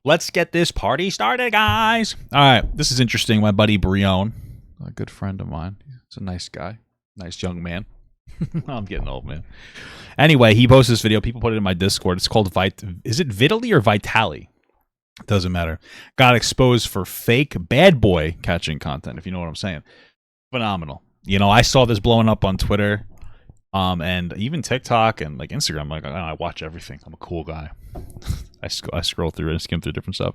Let's get this party started, guys. All right, this is interesting. My buddy Brion, a good friend of mine. He's a nice guy, nice young man. I'm getting old, man. Anyway, he posted this video. People put it in my Discord. It's called Is it Vitaly or Vitaly? Doesn't matter. Got exposed for fake bad boy catching content, if you know what I'm saying. Phenomenal. You know, I saw this blowing up on Twitter, and even TikTok and like Instagram. Like, I watch everything. I'm a cool guy. I scroll through and skim through different stuff,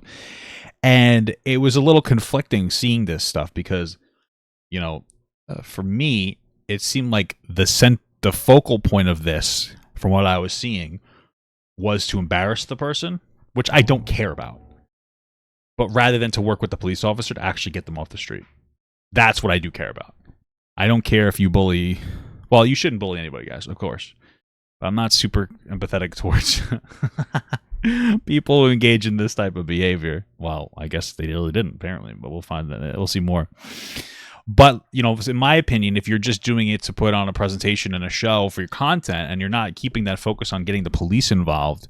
and it was a little conflicting seeing this stuff because, you know, for me, it seemed like the focal point of this, from what I was seeing, was to embarrass the person, which I don't care about. But rather than to work with the police officer to actually get them off the street. That's what I do care about. I don't care if you bully... Well, you shouldn't bully anybody, guys, of course. But I'm not super empathetic towards people who engage in this type of behavior. Well, I guess they really didn't, apparently. But we'll find that. We'll see more. But, you know, in my opinion, if you're just doing it to put on a presentation and a show for your content and you're not keeping that focus on getting the police involved,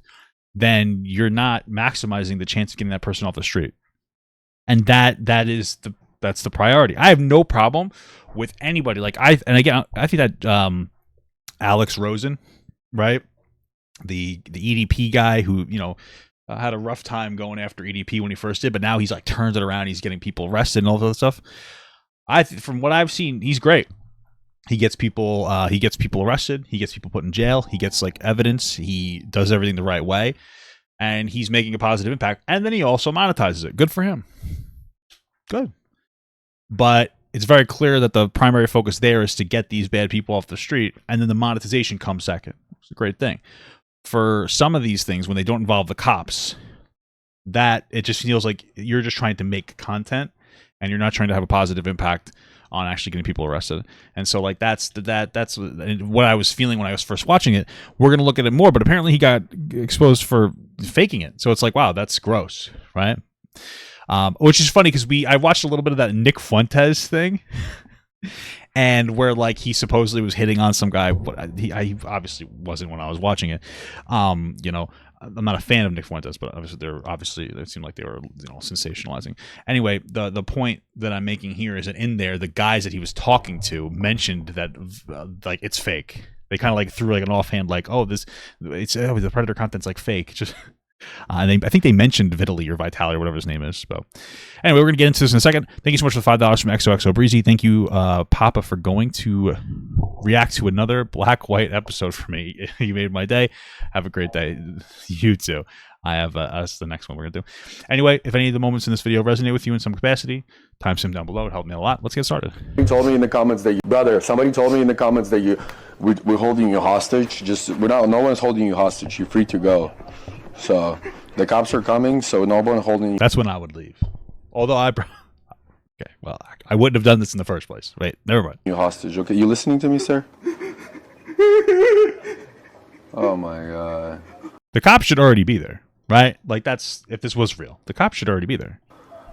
then you're not maximizing the chance of getting that person off the street. And that's the priority. I have no problem with anybody. Like I think that Alex Rosen, right? The EDP guy who, you know, had a rough time going after EDP when he first did, but now he's like turned it around. He's getting people arrested and all that stuff. From what I've seen, he's great. He gets people arrested. He gets people put in jail. He gets like evidence. He does everything the right way, and he's making a positive impact. And then he also monetizes it. Good for him. Good. But it's very clear that the primary focus there is to get these bad people off the street, and then the monetization comes second. It's a great thing. For some of these things, when they don't involve the cops, that it just feels like you're just trying to make content, and you're not trying to have a positive impact on actually getting people arrested. And so like that's what I was feeling when I was first watching it. We're going to look at it more, but apparently he got exposed for faking it. So it's like, wow, that's gross, right? Which is funny because I watched a little bit of that Nick Fuentes thing, and where like he supposedly was hitting on some guy, but he obviously wasn't when I was watching it. You know, I'm not a fan of Nick Fuentes, but obviously it seemed like they were, you know, sensationalizing. Anyway, the point that I'm making here is that in there, the guys that he was talking to mentioned that like it's fake. They kind of like threw like an offhand like, oh, the Predator content's like fake. Just I think they mentioned Vitaly or Vitaly or whatever his name is. So anyway, we're gonna get into this in a second. Thank you so much for the $5 from XOXO Breezy. Thank you, Papa, for going to react to another black white episode for me. You made my day. Have a great day. You too. I have that's the next one we're gonna do. Anyway, if any of the moments in this video resonate with you in some capacity, timestamp down below. It helped me a lot. Let's get started. Somebody told me in the comments that we're holding you hostage. No one's holding you hostage. You're free to go. So the cops are coming, so no one holding you. That's when I would leave. Although okay, well, I wouldn't have done this in the first place. Wait, never mind. You hostage. Okay, you listening to me, sir? Oh my god. The cops should already be there, right? Like that's if this was real. The cops should already be there.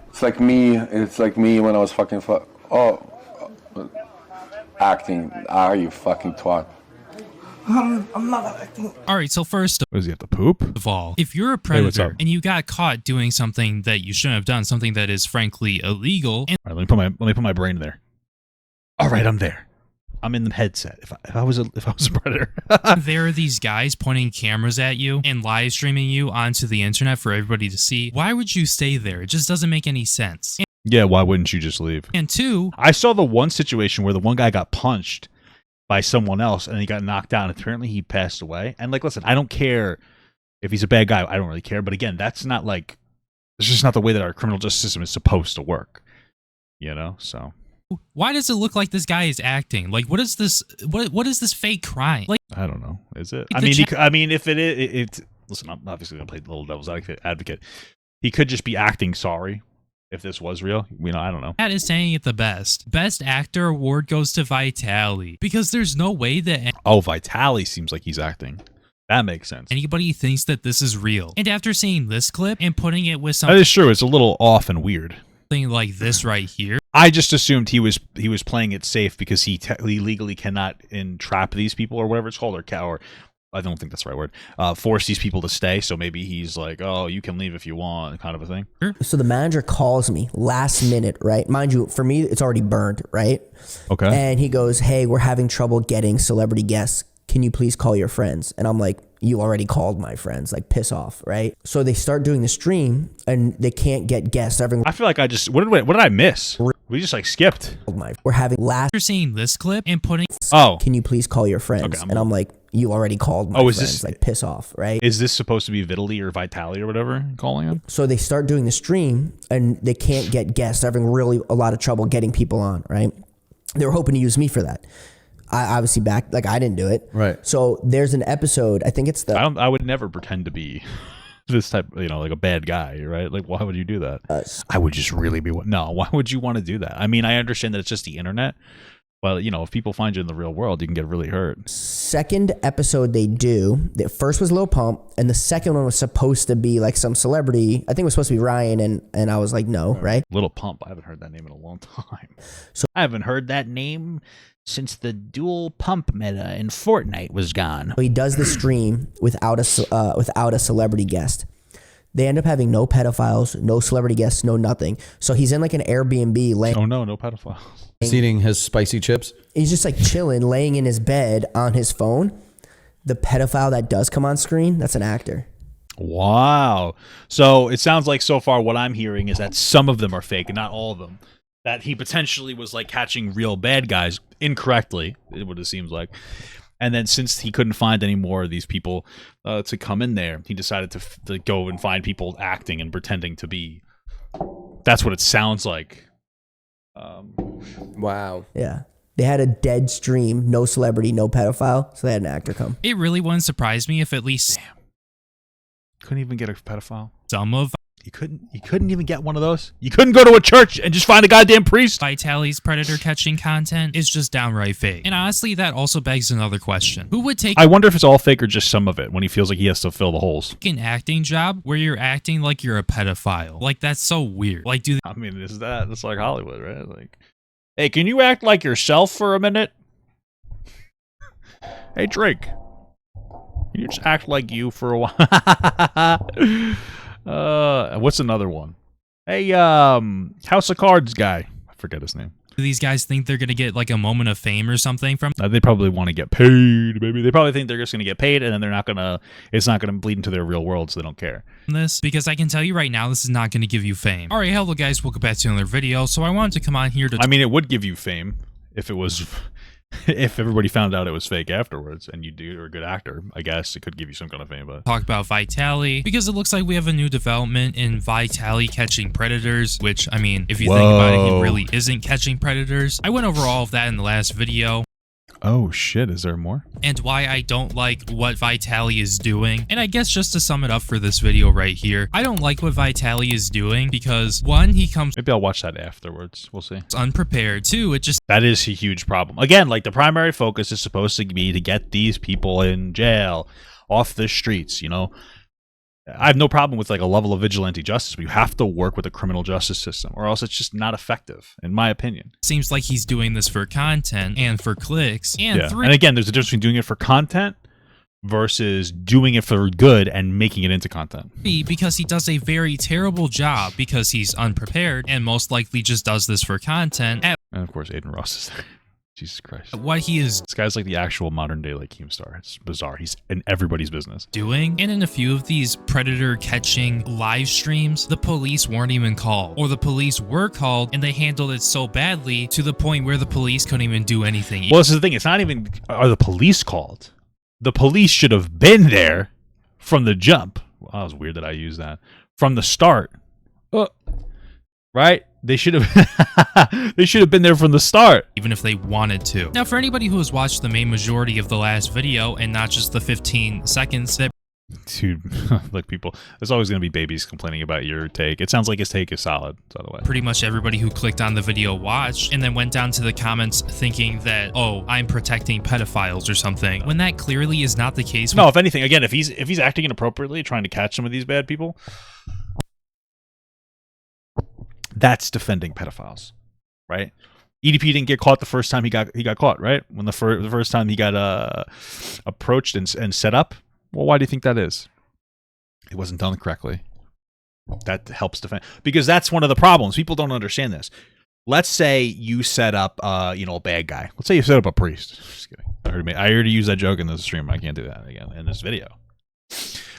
It's like me when I was fucking acting. You fucking twat. I'm not acting. All right, so first does he have to poop? of all, if you're a predator and you got caught doing something that you shouldn't have done, something that is frankly illegal. All right, let me put my brain there. All right, I'm there. I'm in the headset. If I was a predator, there are these guys pointing cameras at you and live streaming you onto the internet for everybody to see. Why would you stay there? It just doesn't make any sense. Yeah, why wouldn't you just leave? And two, I saw the one situation where the one guy got punched by someone else and he got knocked out and apparently he passed away. And like, listen, I don't care if he's a bad guy. I don't really care. But again, it's just not the way that our criminal justice system is supposed to work, you know? So why does it look like this guy is acting? Like, what is this? What is this fake crime? Like, I don't know. Is it? Like I mean, if it is, listen, I'm obviously gonna play the little devil's advocate. He could just be acting sorry. If this was real, I don't know. That is saying it the best. Best Actor award goes to Vitaly because there's no way that. Oh, Vitaly seems like he's acting. That makes sense. Anybody thinks that this is real. And after seeing this clip and putting it with something. That is true. It's a little off and weird. Like this right here. I just assumed he was playing it safe because he legally cannot entrap these people or whatever it's called or I don't think that's the right word. Force these people to stay. So maybe he's like, oh, you can leave if you want, kind of a thing. So the manager calls me last minute, right? Mind you, for me, it's already burned, right? Okay. And he goes, hey, we're having trouble getting celebrity guests. Can you please call your friends? And I'm like, you already called my friends, like piss off, right? So they start doing the stream and they can't get guests. Everyone, I feel like I just, what did I miss? We just like skipped. we're having last. You're seeing this clip and putting Oh, Can you please call your friends? Okay, and I'm like, you already called my is friends, this- like piss off, right? is this supposed to be Vitaly or Vitaly or whatever calling him? So they start doing the stream and they can't get guests. They're having really a lot of trouble getting people on, right? They were hoping to use me for that. I obviously like I didn't do it. Right. So there's an episode, I think it's the I would never pretend to be this type, like a bad guy, right? Like, why would you do that? I would just really be, no, why would you want to do that? I mean, I understand that it's just the internet. Well, if people find you in the real world, you can get really hurt. second episode they do. The first was Lil Pump, and the second one was supposed to be like some celebrity. I think it was supposed to be Ryan, and I was like, no, right? Little Pump. I haven't heard that name in a long time. So I haven't heard that name since the dual pump meta in Fortnite was gone. So he does the stream without a celebrity guest. They end up having no pedophiles, no celebrity guests, no nothing. So he's in like an Airbnb laying. Oh no pedophiles. He's eating his spicy chips. He's just like chilling, laying in his bed on his phone. The pedophile that does come on screen, that's an actor. Wow. So it sounds like so far what I'm hearing is that some of them are fake and not all of them. That he potentially was like catching real bad guys incorrectly, what it seems like. And then since he couldn't find any more of these people to come in there, he decided to go and find people acting and pretending to be. That's what it sounds like. Wow. Yeah. They had a dead stream, no celebrity, no pedophile, so they had an actor come. it really wouldn't surprise me if at least Couldn't even get a pedophile. some of You couldn't even get one of those. You couldn't go to a church and just find a goddamn priest. Vitaly's predator catching content is just downright fake. And honestly, that also begs another question. Who would take I wonder if it's all fake or just some of it when he feels like he has to fill the holes. an acting job where you're acting like you're a pedophile? Like, that's so weird. Like, do I mean, it's like Hollywood, right? Like, hey, can you act like yourself for a minute? Hey, Drake, can you just act like you for a while? What's another one? Hey, House of Cards guy. I forget his name. these guys think they're gonna get like a moment of fame or something from They probably want to get paid, baby. They probably think they're just gonna get paid, and then it's not gonna bleed into their real world, so they don't care. this? Because I can tell you right now, this is not gonna give you fame. All right, hello guys, welcome back to another video. So I wanted to come on here to I mean, it would give you fame if it was, if everybody found out it was fake afterwards, and you're a good actor. I guess it could give you some kind of fame, but talk about Vitaly, because it looks like we have a new development in Vitaly catching predators, which, I mean, if you think about it, he really isn't catching predators. I went over all of that in the last video. oh shit, is there more? And why I don't like what Vitaly is doing. And I guess just to sum it up for this video right here, I don't like what Vitaly is doing because, one, he comes Maybe I'll watch that afterwards. We'll see. unprepared. Two, it just That is a huge problem. Again, like the primary focus is supposed to be to get these people in jail, off the streets, I have no problem with like a level of vigilante justice, but you have to work with the criminal justice system or else it's just not effective, in my opinion. seems like he's doing this for content and for clicks. And Yeah. three, And again, there's a difference between doing it for content versus doing it for good and making it into content. because he does a very terrible job because he's unprepared and most likely just does this for content. At And of course, Aiden Ross is there. Jesus Christ. what he is This guy's like the actual modern day like Keemstar. It's bizarre. He's in everybody's business. doing. And in a few of these predator catching live streams, the police weren't even called, or the police were called and they handled it so badly to the point where the police couldn't even do anything. Well, this is the thing. It's not even, are the police called? The police should have been there from the jump. Well, that was weird that I used that. From the start. Right? They should have they should have been there from the start. Even if they wanted to. Now, for anybody who has watched the main majority of the last video and not just the 15 seconds that Dude, look, people, there's always going to be babies complaining about your take. It sounds like his take is solid, by the way. pretty much everybody who clicked on the video watched and then went down to the comments thinking that, oh, I'm protecting pedophiles or something, when that clearly is not the case. No, if anything, again, if he's acting inappropriately, trying to catch some of these bad people, that's defending pedophiles, right? EDP didn't get caught the first time he got caught, right? When the first time he got approached and set up. Well, why do you think that is? It wasn't done correctly. That helps defend, because that's one of the problems. People don't understand this. Let's say you set up, a bad guy. Let's say you set up a priest. Just kidding. I already used that joke in this stream. I can't do that again in this video.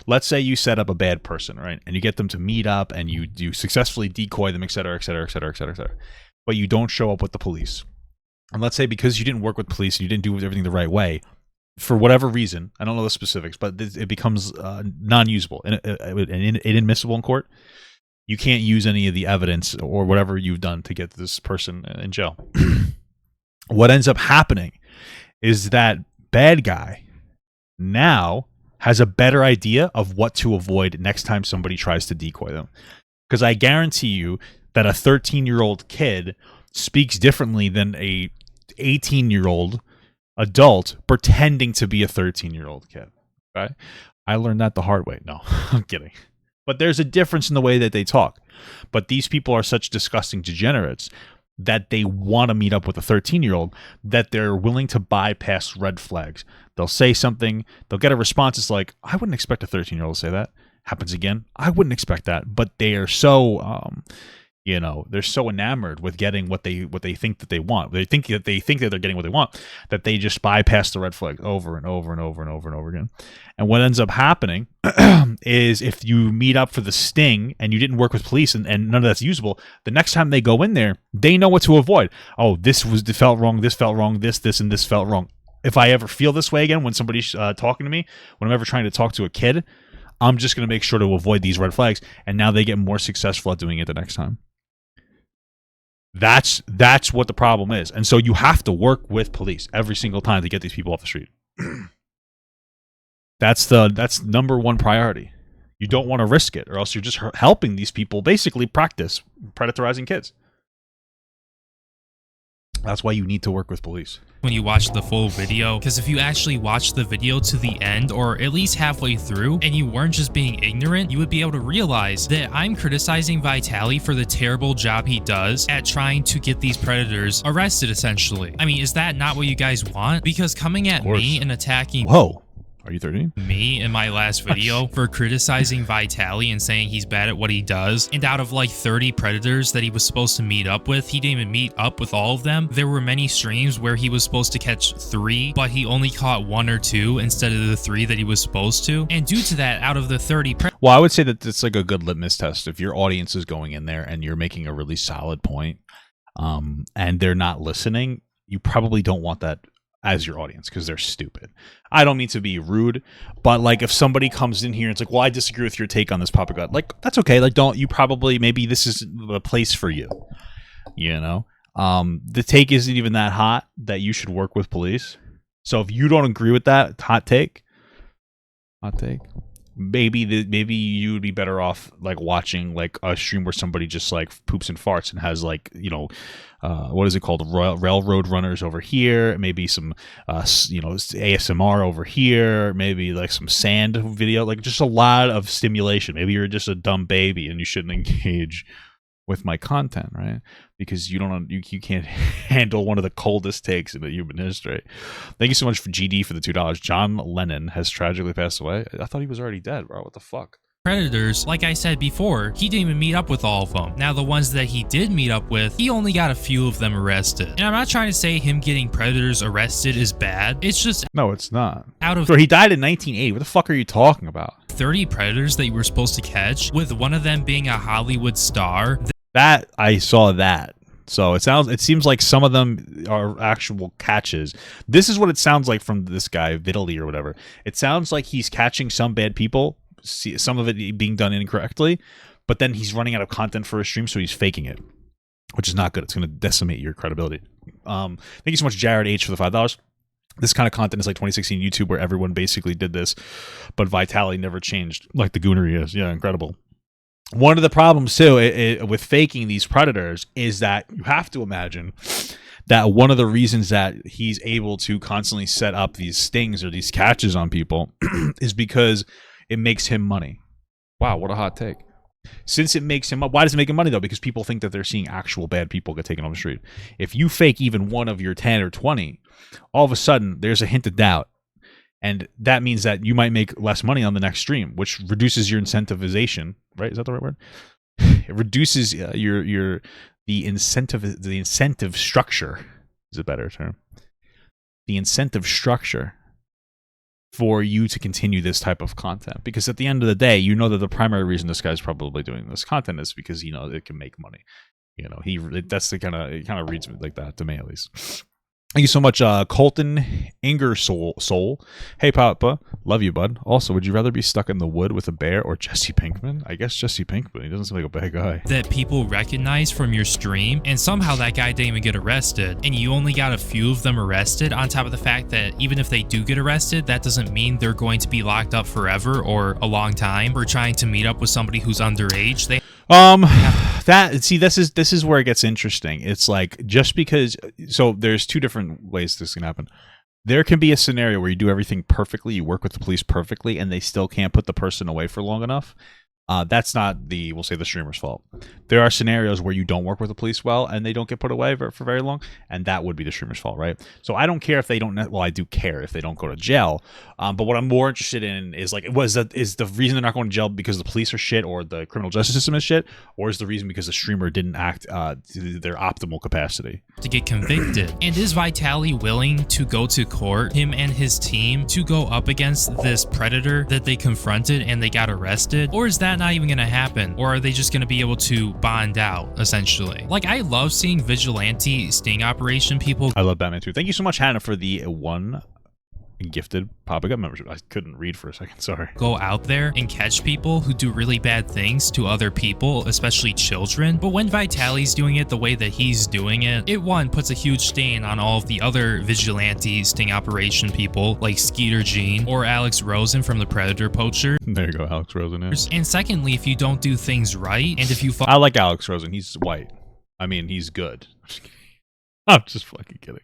Let's say you set up a bad person, right? And you get them to meet up, and you successfully decoy them, et cetera, et cetera, et cetera, et cetera, et cetera. But you don't show up with the police. And let's say because you didn't work with police and you didn't do everything the right way, for whatever reason, I don't know the specifics, but it becomes non-usable and inadmissible in court. You can't use any of the evidence or whatever you've done to get this person in jail. What ends up happening is that bad guy now has a better idea of what to avoid next time somebody tries to decoy them. Because I guarantee you that a 13-year-old kid speaks differently than a 18-year-old adult pretending to be a 13-year-old kid. Okay? I learned that the hard way. No, I'm kidding. But there's a difference in the way that they talk. But these people are such disgusting degenerates that they want to meet up with a 13-year-old, that they're willing to bypass red flags. They'll say something, they'll get a response. It's like, I wouldn't expect a 13-year-old to say that. Happens again. I wouldn't expect that. But they are so they're so enamored with getting what they think that they want. They think that they're getting what they want, that they just bypass the red flag over and over and over and over and over again. And what ends up happening is if you meet up for the sting and you didn't work with police and none of that's usable, the next time they go in there, they know what to avoid. Oh, this felt wrong, this felt wrong, this and this felt wrong. If I ever feel this way again when somebody's talking to me, when I'm ever trying to talk to a kid, I'm just going to make sure to avoid these red flags. And now they get more successful at doing it the next time. That's what the problem is. And so you have to work with police every single time to get these people off the street. That's number one priority. You don't want to risk it, or else you're just helping these people basically practice predatorizing kids. That's why you need to work with police. When you watch the full video, because if you actually watch the video to the end or at least halfway through and you weren't just being ignorant, you would be able to realize that I'm criticizing Vitaly for the terrible job he does at trying to get these predators arrested, essentially. I mean, is that not what you guys want? Because coming at me and attacking... Whoa. Are you 13? Me in my last video for criticizing Vitaly and saying he's bad at what he does, and out of like 30 predators that he was supposed to meet up with, he didn't even meet up with all of them. There were many streams where he was supposed to catch 3, but he only caught 1 or 2 instead of the 3 that he was supposed to. And due to that, out of the 30 well, I would say that it's like a good litmus test. If your audience is going in there and you're making a really solid point, and they're not listening, you probably don't want that as your audience, because they're stupid. I don't mean to be rude, but like if somebody comes in here and it's like, well, I disagree with your take on this Papa God, like that's okay. Like maybe this is a place for you. The take isn't even that hot that you should work with police. So if you don't agree with that hot take, maybe you would be better off like watching like a stream where somebody just like poops and farts and has like what is it called, railroad runners over here, maybe some ASMR over here, maybe like some sand video, like just a lot of stimulation. Maybe you're just a dumb baby and you shouldn't engage with my content, right? Because you can't handle one of the coldest takes in the human history. Thank you so much for GD for the $2. John Lennon has tragically passed away. I thought he was already dead, bro. What the fuck? Predators, like I said before, he didn't even meet up with all of them. Now, the ones that he did meet up with, he only got a few of them arrested. And I'm not trying to say him getting predators arrested is bad. It's just... No, it's not. Out of... So he died in 1980. What the fuck are you talking about? 30 predators that you were supposed to catch, with one of them being a Hollywood star. That, I saw that. So it seems like some of them are actual catches. This is what it sounds like from this guy, Vitaly or whatever. It sounds like he's catching some bad people, some of it being done incorrectly, but then he's running out of content for a stream, so he's faking it, which is not good. It's going to decimate your credibility. Thank you so much, Jared H, for the $5. This kind of content is like 2016 YouTube, where everyone basically did this, but Vitaly never changed, like the Goonery is. Yeah, incredible. One of the problems, too, with faking these predators is that you have to imagine that one of the reasons that he's able to constantly set up these stings or these catches on people is because it makes him money. Wow, what a hot take. Since it makes him up, why does it make him money though? Because people think that they're seeing actual bad people get taken off the street. If you fake even one of your 10 or 20, all of a sudden there's a hint of doubt. And that means that you might make less money on the next stream, which reduces your incentivization, right? Is that the right word? It reduces the incentive structure is a better term. The incentive structure for you to continue this type of content, because at the end of the day, you know that the primary reason this guy's probably doing this content is because it can make money. That's the it kind of reads like that to me at least. Thank you so much, Colton Ingersoll. Hey, Papa. Love you, bud. Also, would you rather be stuck in the wood with a bear or Jesse Pinkman? I guess Jesse Pinkman. He doesn't seem like a bad guy. That people recognize from your stream, and somehow that guy didn't even get arrested, and you only got a few of them arrested, on top of the fact that even if they do get arrested, that doesn't mean they're going to be locked up forever or a long time for trying to meet up with somebody who's underage. This is where it gets interesting. It's like, just because, so there's two different ways this can happen. There can be a scenario where you do everything perfectly, you work with the police perfectly, and they still can't put the person away for long enough. That's not we'll say the streamer's fault. There are scenarios where you don't work with the police well and they don't get put away for very long, and that would be the streamer's fault, right? So I don't care if they don't, well, I do care if they don't go to jail, but what I'm more interested in is like, is the reason they're not going to jail because the police are shit or the criminal justice system is shit, or is the reason because the streamer didn't act to their optimal capacity? To get convicted. And is Vitaly willing to go to court, him and his team, to go up against this predator that they confronted and they got arrested? Or is that not even gonna happen? Or are they just gonna be able to bond out, essentially? Like, I love seeing vigilante sting operation people. I love Batman too. Thank you so much, Hannah, for the one gifted Papa Gut membership. I couldn't read for a second, sorry. Go out there and catch people who do really bad things to other people, especially children. But when Vitaly's doing it the way that he's doing it, it one, puts a huge stain on all of the other vigilante sting operation people like Skeeter Jean or Alex Rosen from the Predator Poacher. There you go, Alex Rosen. Yeah. And secondly, if you don't do things right, and if you I like Alex Rosen. He's white. I mean, he's good. I'm just fucking kidding.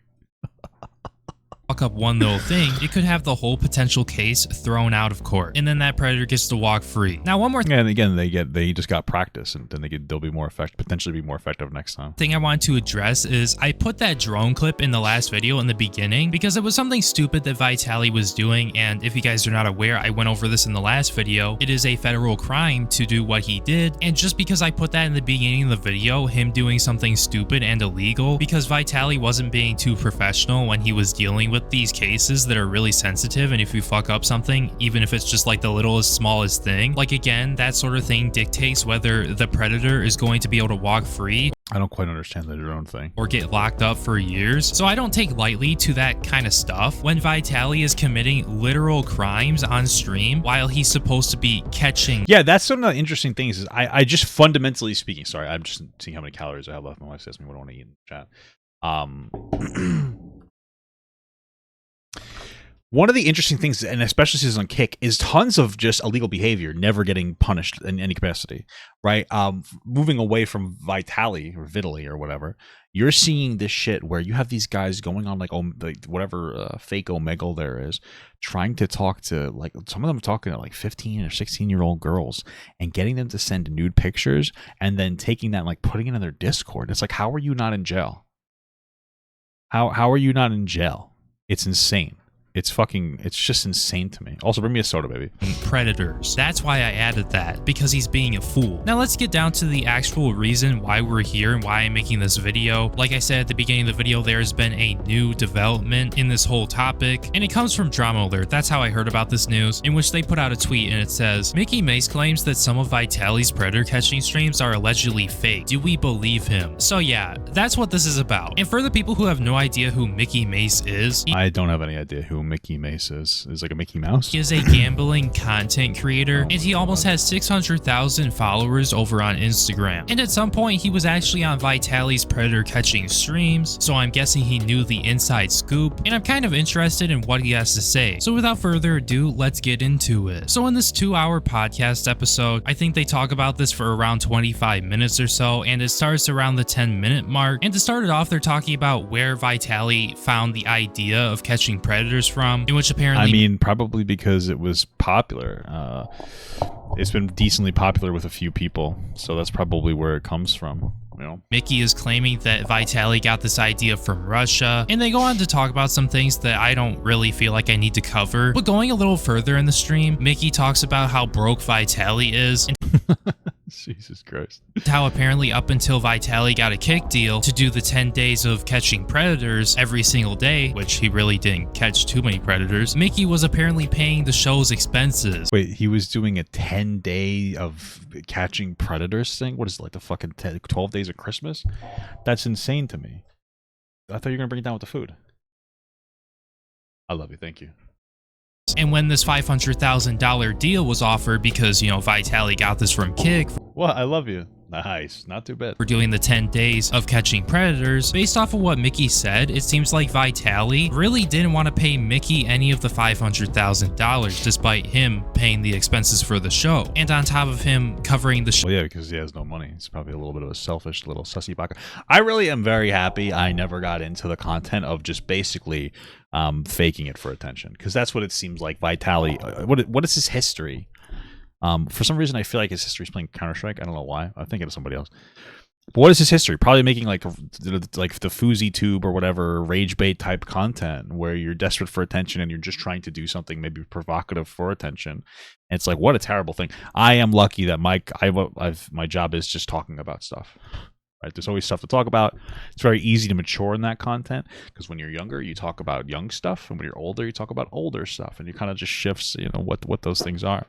fuck up one little thing, it could have the whole potential case thrown out of court, and then that predator gets to walk free. Now, one more and again, they just got practice, and then they'll be more potentially be more effective next time. Thing I wanted to address is I put that drone clip in the last video in the beginning because it was something stupid that Vitaly was doing, and if you guys are not aware, I went over this in the last video. It is a federal crime to do what he did, and just because I put that in the beginning of the video, him doing something stupid and illegal, because Vitaly wasn't being too professional when he was dealing with these cases that are really sensitive, and if you fuck up something, even if it's just like the littlest, smallest thing, like again, that sort of thing dictates whether the predator is going to be able to walk free. I don't quite understand the drone thing. Or get locked up for years. So I don't take lightly to that kind of stuff. When Vitaly is committing literal crimes on stream while he's supposed to be catching. Yeah, that's one of the interesting things is I just fundamentally speaking, sorry, I'm just seeing how many calories I have left. My wife says me what I want to eat in the chat. One of the interesting things, and especially since on Kick, is tons of just illegal behavior never getting punished in any capacity, right? Moving away from Vitaly or Vitaly or whatever, you're seeing this shit where you have these guys going on like whatever fake Omegle there is, trying to talk to, like, some of them are talking to like 15 or 16-year-old girls and getting them to send nude pictures and then taking that and like putting it in their Discord. It's like, how are you not in jail? How are you not in jail? It's insane. It's just insane to me. Also, bring me a soda, baby. Predators. That's why I added that, because he's being a fool. Now let's get down to the actual reason why we're here and why I'm making this video. Like I said at the beginning of the video, there's been a new development in this whole topic, and it comes from Drama Alert. That's how I heard about this news, in which they put out a tweet and it says, Mickey Mace claims that some of Vitaly's predator catching streams are allegedly fake. Do we believe him? So yeah, that's what this is about. And for the people who have no idea who Mickey Mace is, I don't have any idea who Mickey Mace is like a Mickey Mouse. He is a gambling content creator, and he almost has 600,000 followers over on Instagram. And at some point, he was actually on Vitaly's predator catching streams, so I'm guessing he knew the inside scoop, and I'm kind of interested in what he has to say. So without further ado, let's get into it. So in this 2-hour podcast episode, I think they talk about this for around 25 minutes or so, and it starts around the 10-minute mark. And to start it off, they're talking about where Vitaly found the idea of catching predators from, in which apparently, I mean, probably because it was popular. it's been decently popular with a few people, so that's probably where it comes from. You know? Mickey is claiming that Vitaly got this idea from Russia, and they go on to talk about some things that I don't really feel like I need to cover. But going a little further in the stream, Mickey talks about how broke Vitaly is, and Jesus Christ. how apparently up until Vitaly got a kick deal to do the 10 days of catching predators every single day, which he really didn't catch too many predators, Mickey was apparently paying the show's expenses. Wait, he was doing a 10-day of catching predators thing? What is it, like the fucking 12 days of Christmas? That's insane to me. I thought you were going to bring it down with the food. I love you. Thank you. And when this $500,000 deal was offered, because, you know, Vitaly got this from Kick Well, I love you. Nice. Not too bad. for doing the 10 days of catching predators, based off of what Mickey said, it seems like Vitaly really didn't want to pay Mickey any of the $500,000, despite him paying the expenses for the show. And on top of him covering the show, Well, yeah, because he has no money. He's probably a little bit of a selfish little sussy baka. I really am very happy I never got into the content of just basically faking it for attention, because that's what it seems like. Vitaly, what is his history? For some reason, I feel like his history is playing Counter-Strike. I don't know why. I'm thinking of somebody else. But what is his history? Probably making like the Fousey Tube or whatever rage bait type content where you're desperate for attention and you're just trying to do something maybe provocative for attention. And it's like, what a terrible thing. I am lucky that my job is just talking about stuff. Right? There's always stuff to talk about. It's very easy to mature in that content because when you're younger, you talk about young stuff, and when you're older, you talk about older stuff, and you kind of just shifts, you know, what those things are.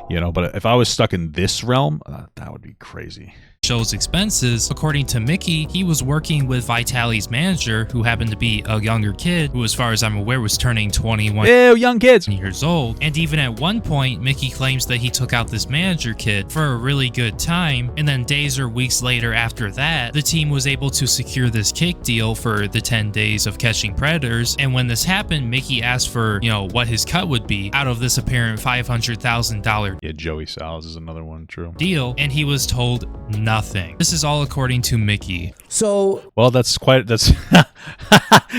You know, but if I was stuck in this realm, that would be crazy. show's expenses. According to Mickey, he was working with Vitaly's manager, who happened to be a younger kid, who as far as I'm aware was turning 21 Ew, young kids. years old. And even at one point, Mickey claims that he took out this manager kid for a really good time, and then days or weeks later after that, the team was able to secure this kick deal for the 10 days of catching predators. And when this happened, Mickey asked for, you know, what his cut would be out of this apparent $500,000 Yeah, Joey Sal's is another one, true. deal, and he was told nothing. This is all according to Mickey. So Well, that's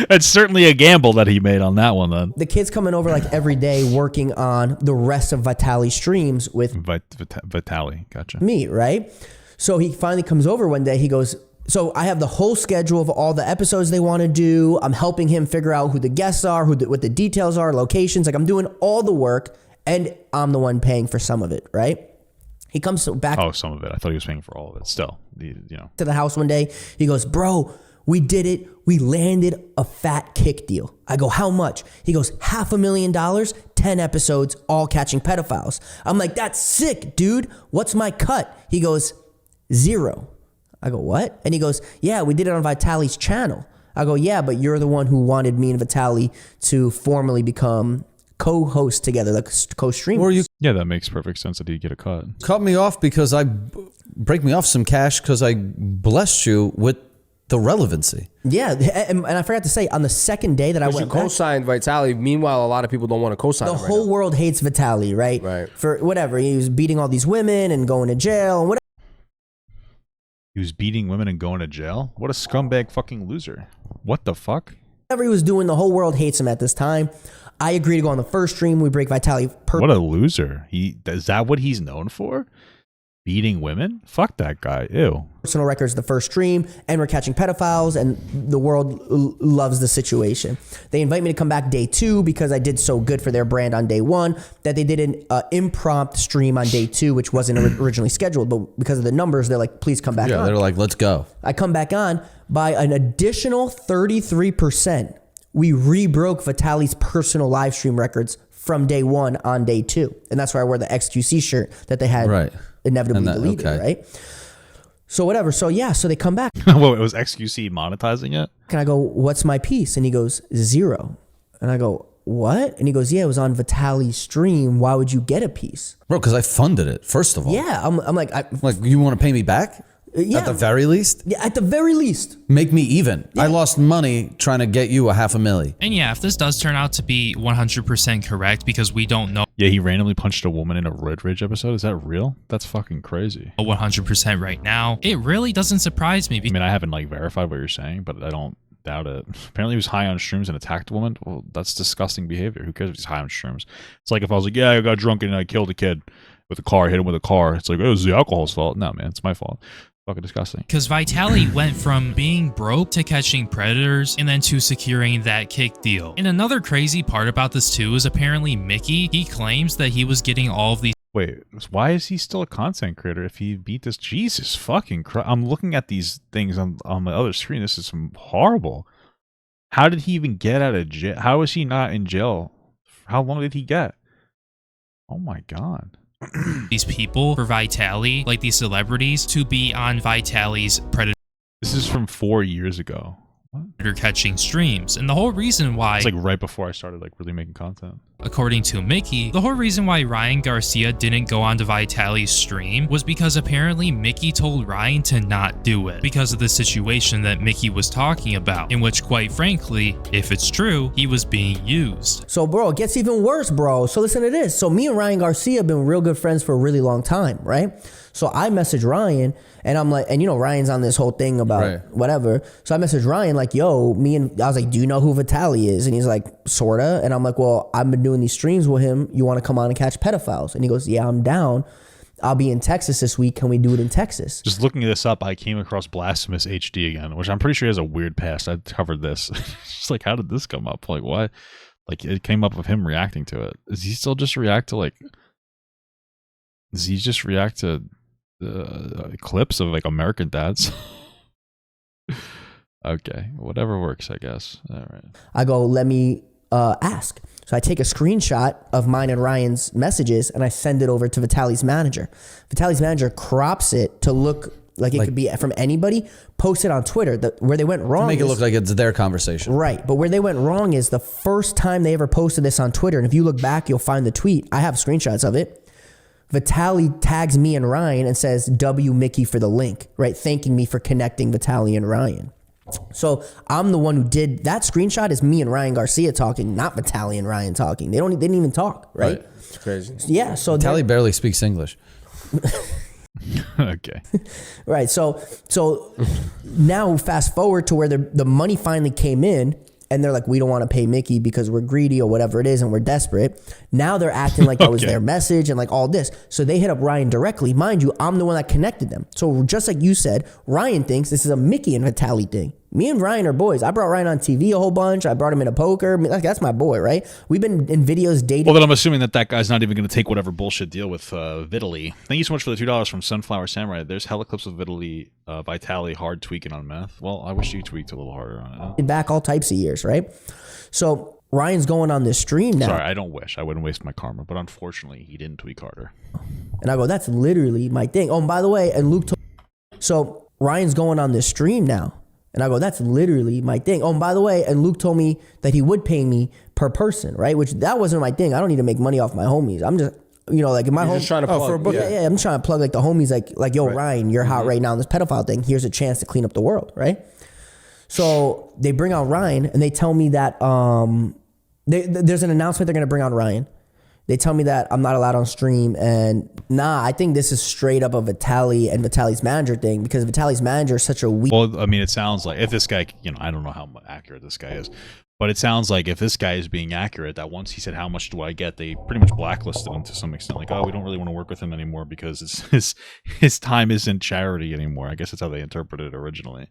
that's certainly a gamble that he made on that one then. the kid's coming over like every day working on the rest of Vitaly's streams with Vitaly, gotcha. me, right? So he finally comes over one day. He goes, so I have the whole schedule of all the episodes they want to do. I'm helping him figure out who the guests are, what the details are, locations. Like I'm doing all the work, and I'm the one paying for some of it, right? He comes back Oh, some of it. I thought he was paying for all of it. Still, you know. to the house one day. He goes, bro, we did it. We landed a fat kick deal. I go, how much? He goes, $500,000, 10 episodes, all catching pedophiles. I'm like, that's sick, dude. What's my cut? He goes, 0. I go, what? And he goes, yeah, we did it on Vitaly's channel. I go, yeah, but you're the one who wanted me and Vitaly to formally become co-host together, like co-streamers. Or you Yeah, that makes perfect sense that he'd get a cut. cut me off because break me off some cash because I blessed you with the relevancy. Yeah, and I forgot to say, on the second day that I You went back, co-signed Vitaly. Meanwhile, a lot of people don't want to co-sign. the him right whole now. world hates Vitaly, right? Right. For whatever. He was beating all these women and going to jail and whatever. He was beating women and going to jail? What a scumbag fucking loser. What the fuck? Whatever he was doing, the whole world hates him at this time. I agree to go on the first stream. We break Vitaly What a loser. Is that what he's known for? Beating women? Fuck that guy. Ew. personal records the first stream, and we're catching pedophiles, and the world loves the situation. They invite me to come back day 2 because I did so good for their brand on day 1 that they did an impromptu stream on day 2, which wasn't originally scheduled, but because of the numbers, they're like, please come back Yeah, on. they're like, let's go. I come back on by an additional 33%. We rebroke Vitaly's personal live stream records from day 1 on day 2. And that's why I wore the XQC shirt that they had Right. inevitably And that- deleted, okay. right? So whatever. So yeah, so they come back. Well, it was XQC monetizing it? And I go, what's my piece? And he goes, 0. And I go, what? And he goes, yeah, it was on Vitaly's stream. Why would you get a piece? Bro, because I funded it, first of all. Yeah. I'm like, Like, you want to pay me back? yeah. At the very least? Yeah, at the very least. Make me even. I lost money trying to get you $500,000. And yeah, if this does turn out to be 100% correct, because we don't know Yeah, he randomly punched a woman in a Road Rage episode. Is that real? That's fucking crazy. 100% right now, it really doesn't surprise me. I mean, I haven't like verified what you're saying, but I don't doubt it. Apparently he was high on shrooms and attacked a woman. Well, that's disgusting behavior. Who cares if he's high on shrooms? It's like if I was like, yeah, I got drunk and I killed a kid with a car, hit him with a car. It's like, oh, it was the alcohol's fault. No, man, it's my fault. Fucking disgusting. Because Vitaly went from being broke to catching predators and then to securing that kick deal. And another crazy part about this too is apparently Mickey, he claims that he was getting all of these. Wait, why is he still a content creator if he beat this? Jesus fucking Christ. I'm looking at these things on my other screen. This is some horrible. How did he even get out of jail? How is he not in jail? How long did he get? Oh my God. These people for Vitaly, like these celebrities, to be on Vitaly's predator This is from 4 years ago. What? catching streams. And the whole reason why, It's like right before I started like really making content. according to Mickey, the whole reason why Ryan Garcia didn't go onto Vitaly's stream was because apparently Mickey told Ryan to not do it because of the situation that Mickey was talking about, in which, quite frankly, if it's true, he was being used. So, bro, it gets even worse, bro. So listen to this. So me and Ryan Garcia have been real good friends for a really long time, right? So I message Ryan and I'm like, and you know, Ryan's on this whole thing about whatever. So I messaged Ryan like, yo, I was like, do you know who Vitaly is? And he's like, sorta. And I'm like, well, I've been doing these streams with him. You want to come on and catch pedophiles? And he goes, yeah, I'm down. I'll be in Texas this week. Can we do it in Texas? Just looking this up, I came across Blasphemous HD again, which I'm pretty sure has a weird past. I covered this. Just like, how did this come up? Like, why? Like, it came up with him reacting to it. Does he still just react to like? Does he just react to clips of like American dads? Okay, whatever works, I guess. All right. I go, let me ask. So I take a screenshot of mine and Ryan's messages and I send it over to Vitaly's manager. Vitaly's manager crops it to look like it could be from anybody, post it on Twitter. Where they went wrong, Make it look like it's their conversation. Right. But where they went wrong is the first time they ever posted this on Twitter. And if you look back, you'll find the tweet. I have screenshots of it. Vitaly tags me and Ryan and says, W Mickey for the link, right? Thanking me for connecting Vitaly and Ryan. So I'm the one who did that. Screenshot is me and Ryan Garcia talking, not Vitaly and Ryan talking. They didn't even talk, right? It's crazy. Yeah. So Vitaly barely speaks English. Okay. Right. So now fast forward to where the money finally came in and they're like, we don't want to pay Mickey because we're greedy or whatever it is and we're desperate. Now they're acting like that was their message and like all this. So they hit up Ryan directly. Mind you, I'm the one that connected them. So just like you said, Ryan thinks this is a Mickey and Vitaly thing. Me and Ryan are boys. I brought Ryan on TV a whole bunch. I brought him into poker. That's my boy, right? We've been in videos dating. Well, then I'm assuming that guy's not even going to take whatever bullshit deal with Vitaly. Thank you so much for the $2 from Sunflower Samurai. There's hella clips of Vitaly hard tweaking on meth. Well, I wish you tweaked a little harder on it. Back all types of years, right? So Ryan's going on this stream now. Sorry, I don't wish. I wouldn't waste my karma. But unfortunately, he didn't tweak harder. And I go, that's literally my thing. Oh, and by the way, and Luke told so Ryan's going on this stream now. And I go, that's literally my thing. Oh, and by the way, and Luke told me that he would pay me per person, right? Which that wasn't my thing. I don't need to make money off my homies. I'm just, you know, like in my home. Just trying to plug. For a book, yeah, I'm just trying to plug like the homies, like yo, Ryan, you're hot right now on this pedophile thing. Here's a chance to clean up the world, right? So they bring out Ryan and they tell me that there's an announcement they're going to bring on Ryan. They tell me that I'm not allowed on stream, and I think this is straight up a Vitaly and Vitaly's manager thing because Vitaly's manager is such a weak. Well, I mean, it sounds like if this guy, you know, I don't know how accurate this guy is, but it sounds like if this guy is being accurate, that once he said, how much do I get, they pretty much blacklisted him to some extent. Like, oh, we don't really want to work with him anymore because his time isn't charity anymore. I guess that's how they interpreted it originally,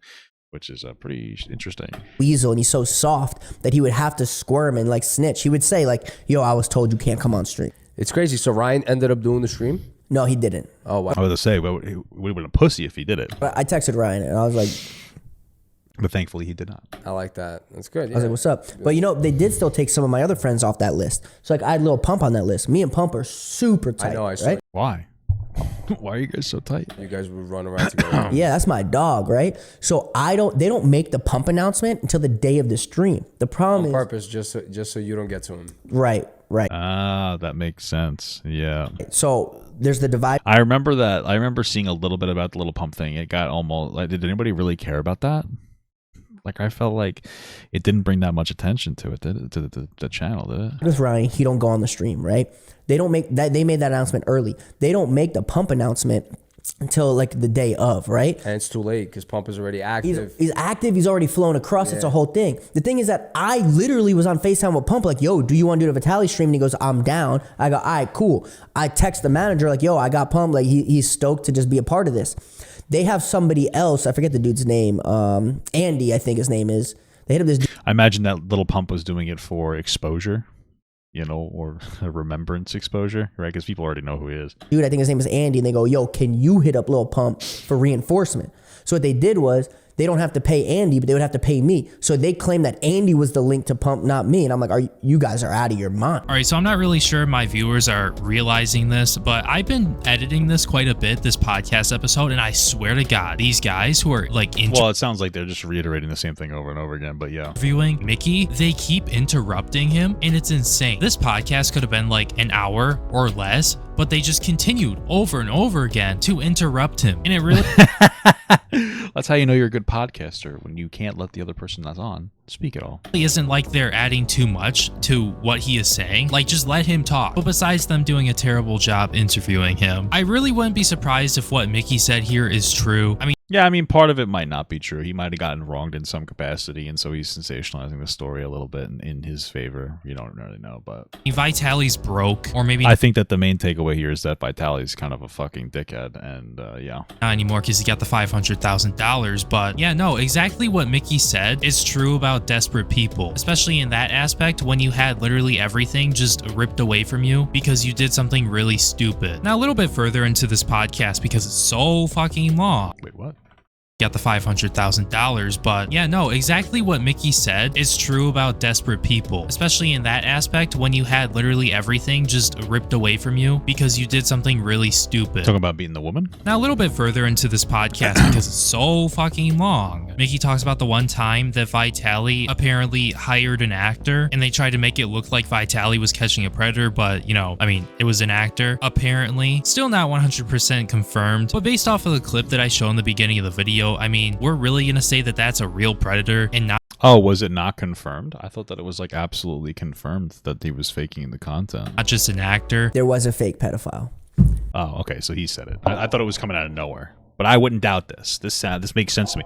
which is pretty interesting. Weasel, and he's so soft that he would have to squirm and like snitch. He would say like, yo, I was told you can't come on stream. It's crazy. So Ryan ended up doing the stream? No, he didn't. Oh, wow. I was going to say, but he would have been a pussy if he did it. But I texted Ryan and I was like, but thankfully he did not. I like that. That's good. Yeah. I was like, what's up? But you know, they did still take some of my other friends off that list. So like I had Lil Pump on that list. Me and Pump are super tight. I know. I saw right? Why? Why are you guys so tight? You guys would run around together. Yeah, that's my dog, right? So they don't make the Pump announcement until the day of the stream. The problem On is purpose, just so you don't get to him. right. Ah, that makes sense. Yeah. So there's the divide. I remember that. I remember seeing a little bit about the Little Pump thing. It got almost like, did anybody really care about that? Like, I felt like it didn't bring that much attention to it, did it? To the channel, did it? With Ryan, he don't go on the stream, right? They don't make that. They made that announcement early. They don't make the Pump announcement until like the day of, right? And it's too late because Pump is already active. He's active. He's already flown across. It's a whole thing. The thing is that I literally was on FaceTime with Pump like, yo, do you want to do the Vitaly stream? And he goes, I'm down. I go, all right, cool. I text the manager like, yo, I got Pump. Like he's stoked to just be a part of this. They have somebody else. I forget the dude's name. Andy, I think his name is. They hit up this dude. I imagine that Little Pump was doing it for exposure, you know, or a remembrance exposure, right? Because people already know who he is. Dude, I think his name is Andy, and they go, yo, can you hit up Lil Pump for reinforcement? So what they did was they don't have to pay Andy, but they would have to pay me. So they claim that Andy was the link to Pump, not me. And I'm like, you guys are out of your mind. All right, so I'm not really sure my viewers are realizing this, but I've been editing this quite a bit, this podcast episode, and I swear to God, these guys who are like Well, it sounds like they're just reiterating the same thing over and over again, but yeah. interviewing Mickey, they keep interrupting him, and it's insane. This podcast could have been like an hour or less, but they just continued over and over again to interrupt him. And it really That's how you know you're a good podcaster, when you can't let the other person that's on speak at all. isn't like they're adding too much to what he is saying. Like, just let him talk. But besides them doing a terrible job interviewing him, I really wouldn't be surprised if what Mickey said here is true. I mean, Yeah, I mean, part of it might not be true. He might have gotten wronged in some capacity, and so he's sensationalizing the story a little bit in his favor. You don't really know, but Vitaly's broke, or maybe I think that the main takeaway here is that Vitaly's kind of a fucking dickhead, and yeah. not anymore because he got the $500,000. But yeah, no, exactly what Mickey said is true about desperate people, especially in that aspect when you had literally everything just ripped away from you because you did something really stupid. Now, a little bit further into this podcast because it's so fucking long. Wait, what? Got the $500,000, but yeah, no, exactly what Mickey said is true about desperate people, especially in that aspect when you had literally everything just ripped away from you because you did something really stupid. Talking about beating the woman? Now, a little bit further into this podcast because it's so fucking long. Mickey talks about the one time that Vitaly apparently hired an actor and they tried to make it look like Vitaly was catching a predator, but you know, I mean, it was an actor. Apparently, still not 100% confirmed, but based off of the clip that I showed in the beginning of the video, I mean, we're really gonna say that that's a real predator and not. Oh, was it not confirmed? I thought that it was like absolutely confirmed that he was faking the content. Not just an actor. There was a fake pedophile. Oh, okay, so he said it. I thought it was coming out of nowhere, but I wouldn't doubt this. This makes sense to me.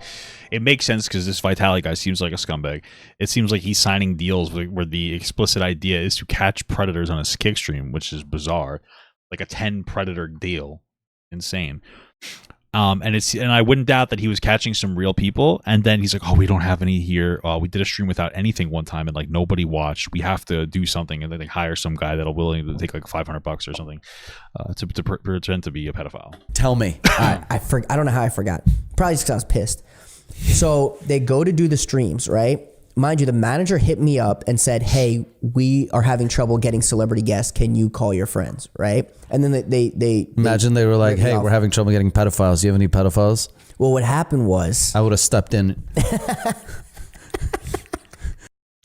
It makes sense because this Vitaly guy seems like a scumbag. It seems like he's signing deals where the explicit idea is to catch predators on his kick stream, which is bizarre, like a 10 predator deal, insane. And I wouldn't doubt that he was catching some real people, and then he's like, oh, we don't have any here. We did a stream without anything one time, and like nobody watched. We have to do something, and then they hire some guy that'll willing to take like $500 or something to pretend to be a pedophile. Tell me. I don't know how I forgot. Probably just because I was pissed. So they go to do the streams, right? Mind you, the manager hit me up and said, hey, we are having trouble getting celebrity guests. Can you call your friends, right? And then they Imagine they were like, hey, we're having trouble getting pedophiles. Do you have any pedophiles? Well, what happened was I would have stepped in.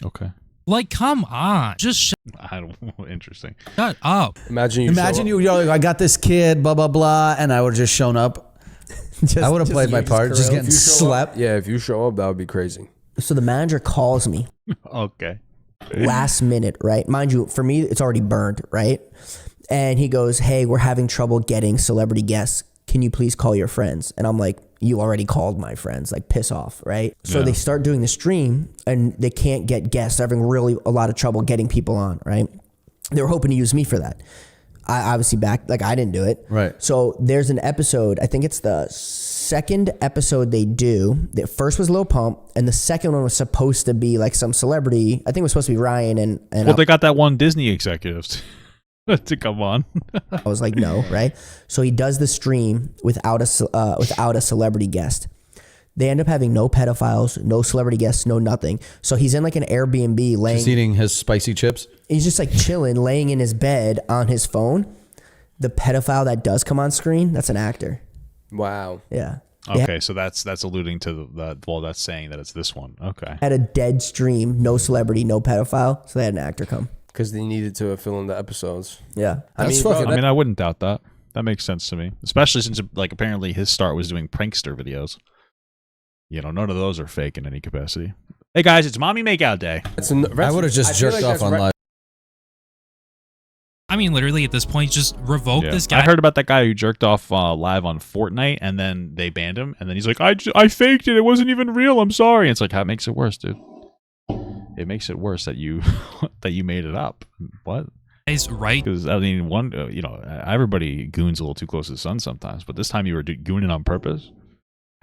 Okay. Like, come on, just I don't. Interesting. shut up. Imagine You're like, I got this kid, blah, blah, blah, and I would have just shown up. I would have played my part, just getting slapped. Yeah, if you show up, that would be crazy. So the manager calls me Okay. last minute, right? Mind you, for me, it's already burned, right? And he goes, hey, we're having trouble getting celebrity guests. Can you please call your friends? And I'm like, you already called my friends, like piss off, right? So Yeah. they start doing the stream and they can't get guests. They're having really a lot of trouble getting people on, right? They were hoping to use me for that. I obviously I didn't do it. Right. So there's an episode, I think it's the second episode they do. The first was Lil Pump, and the second one was supposed to be like some celebrity. I think it was supposed to be Ryan and Well, they got that one Disney executive to come on. I was like, no, right? So he does the stream without a celebrity guest. They end up having no pedophiles, no celebrity guests, no nothing. So he's in like an Airbnb laying. Just eating his spicy chips. He's just like chilling, laying in his bed on his phone. The pedophile that does come on screen, that's an actor. Wow. Yeah. Okay, so that's alluding to that. Well, that's saying that it's this one. Okay. Had a dead stream, no celebrity, no pedophile. So they had an actor come. Because they needed to fill in the episodes. Yeah. That's bro, fucking. I mean, I wouldn't doubt that. That makes sense to me, especially since like apparently his start was doing prankster videos. You know, none of those are fake in any capacity. Hey guys, it's mommy makeout day. It's I would have just jerked off on live. I mean, literally at this point, just revoke this guy. I heard about that guy who jerked off live on Fortnite, and then they banned him, and then he's like, I faked it. It wasn't even real. I'm sorry. It's like, that makes it worse, dude. It makes it worse that you that you made it up. What? Is right. Because I mean, you know, everybody goons a little too close to the sun sometimes, but this time you were gooning on purpose.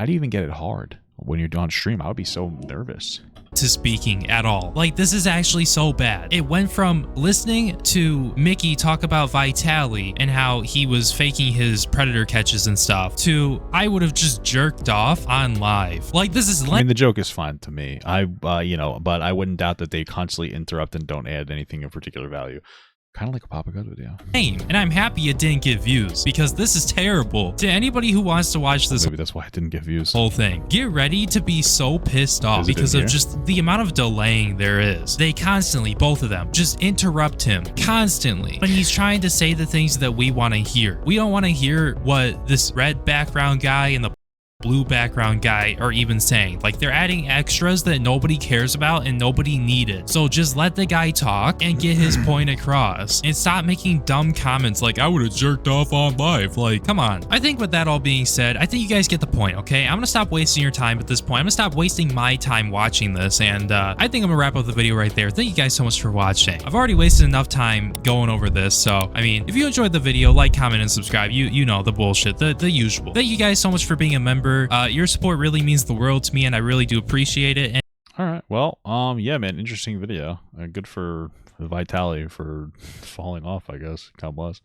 How do you even get it hard when you're on stream? I would be so nervous. To speaking at all. Like, this is actually so bad. It went from listening to Mickey talk about Vitaly and how he was faking his predator catches and stuff to I would have just jerked off on live. Like, this is I mean, the joke is fine to me. You know, but I wouldn't doubt that they constantly interrupt and don't add anything of particular value. Kind of like a Papa God video. lame, and I'm happy it didn't get views because this is terrible. To anybody who wants to watch this Maybe that's why it didn't get views. whole thing, get ready to be so pissed off because of just the amount of delaying there is. They constantly, both of them, just interrupt him constantly when he's trying to say the things that we want to hear. We don't want to hear what this red background guy and the blue background guy are even saying. Like, they're adding extras that nobody cares about and nobody needed. So just let the guy talk and get his point across and stop making dumb comments like, I would have jerked off on live. Like, come on. I think with that all being said, I think you guys get the point, okay? I'm gonna stop wasting your time at this point. I'm gonna stop wasting my time watching this, and I think I'm gonna wrap up the video right there. Thank you guys so much for watching. I've already wasted enough time going over this, so I mean, if you enjoyed the video, like, comment, and subscribe. You know the bullshit, the usual. Thank you guys so much for being a member. Your support really means the world to me, and I really do appreciate it. And all right, well, yeah, man, interesting video. Good for Vitaly for falling off, I guess. God bless.